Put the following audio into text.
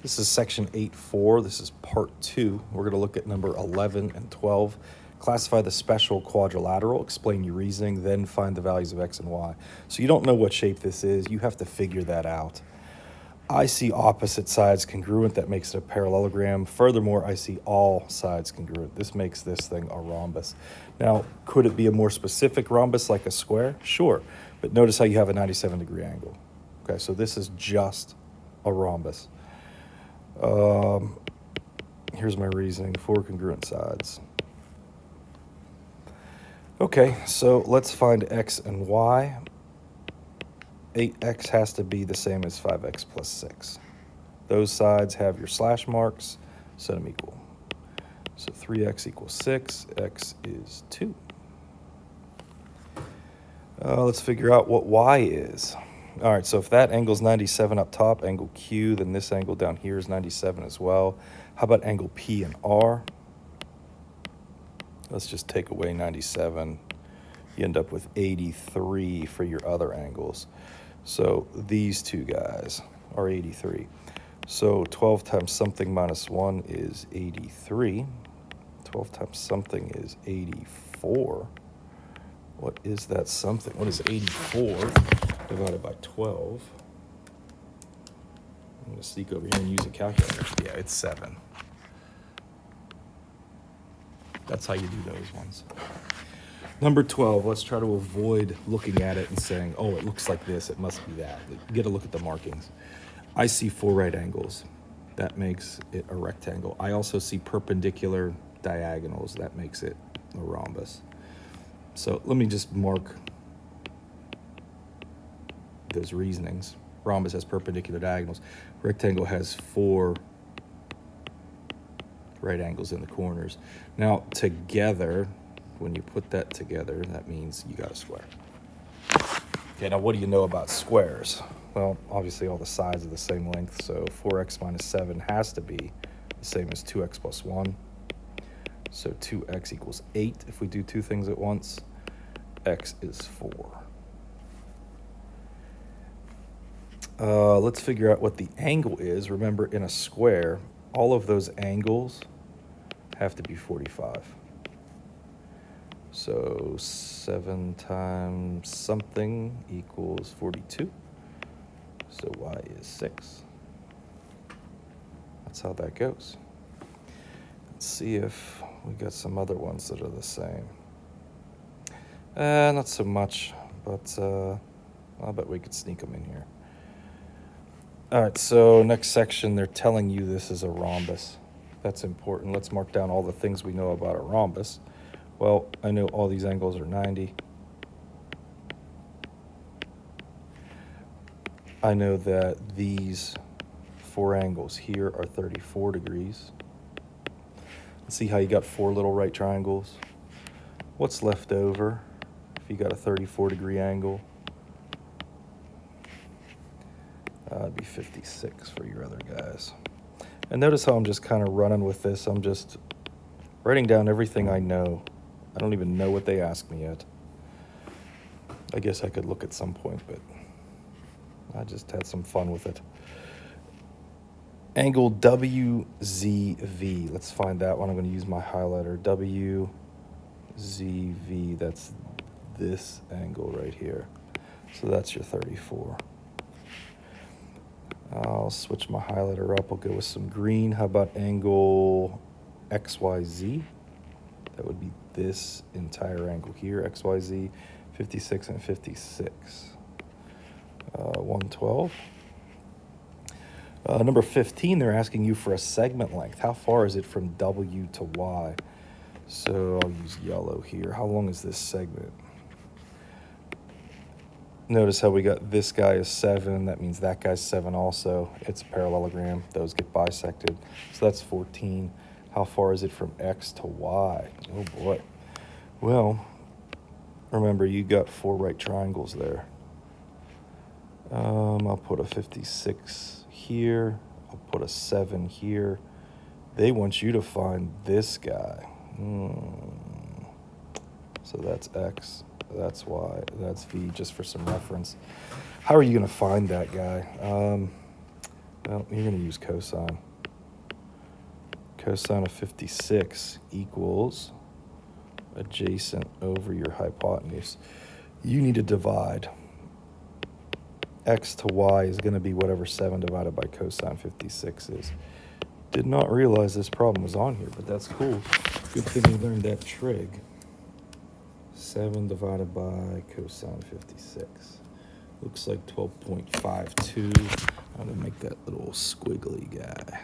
This is section 8.4. This is part 2. We're going to look at number 11 and 12. Classify the special quadrilateral, explain your reasoning, then find the values of x and y. So you don't know what shape this is. You have to figure that out. I see opposite sides congruent. That makes it a parallelogram. Furthermore, I see all sides congruent. This makes this thing a rhombus. Now, could it be a more specific rhombus like a square? Sure. But notice how you have a 97-degree angle. Okay, so this is just a rhombus. Here's my reasoning for congruent sides. Okay, so let's find x and y. 8x has to be the same as 5x plus 6. Those sides have your slash marks, set them equal. So 3x equals 6, x is 2. Let's figure out what y is. All right, so if that angle's 97 up top, angle Q, then this angle down here is 97 as well. How about angle P and R? Let's just take away 97. You end up with 83 for your other angles. So these two guys are 83. So 12 times something minus 1 is 83. 12 times something is 84. What is that something? What is 84 divided by 12? I'm going to sneak over here and use a calculator. Yeah, it's 7. That's how you do those ones. Number 12, let's try to avoid looking at it and saying, oh, it looks like this, it must be that. Get a look at the markings. I see 4 right angles. That makes it a rectangle. I also see perpendicular diagonals. That makes it a rhombus. So let me just mark those reasonings. Rhombus has perpendicular diagonals. Rectangle has 4 right angles in the corners. Now, together, when you put that together, that means you got a square. Okay, now what do you know about squares? Well, obviously all the sides are the same length, so 4x minus 7 has to be the same as 2x plus 1. So 2x equals 8 if we do two things at once. X is 4. Let's figure out what the angle is. Remember, in a square, all of those angles have to be 45. So 7 times something equals 42. So y is 6. That's how that goes. Let's see if we got some other ones that are the same. Not so much, but I bet we could sneak them in here. All right, so next section, they're telling you this is a rhombus. That's important. Let's mark down all the things we know about a rhombus. Well, I know all these angles are 90. I know that these 4 angles here are 34 degrees. Let's see how you got 4 little right triangles. What's left over if you got a 34-degree angle? It'd be 56 for your other guys. And notice how I'm just kind of running with this. I'm just writing down everything I know. I don't even know what they asked me yet. I guess I could look at some point, but I just had some fun with it. Angle WZV. Let's find that one. I'm going to use my highlighter. WZV. That's this angle right here. So that's your 34. I'll switch my highlighter up. I'll go with some green. How about angle XYZ? That would be this entire angle here, XYZ, 56 and 56. 112. Number 15, they're asking you for a segment length. How far is it from W to Y? So I'll use yellow here. How long is this segment? Notice how we got this guy is 7. That means that guy's 7 also. It's a parallelogram. Those get bisected. So that's 14. How far is it from X to Y? Oh, boy. Well, remember, you got 4 right triangles there. I'll put a 56 here. I'll put a 7 here. They want you to find this guy. So that's X. That's Y, that's V, just for some reference. How are you going to find that guy? Well, you're going to use cosine. Cosine of 56 equals adjacent over your hypotenuse. You need to divide. X to y is going to be whatever 7 divided by cosine 56 is. Did not realize this problem was on here, but that's cool. Good thing we learned that trig. 7 divided by cosine 56. Looks like 12.52. I'm going to make that little squiggly guy.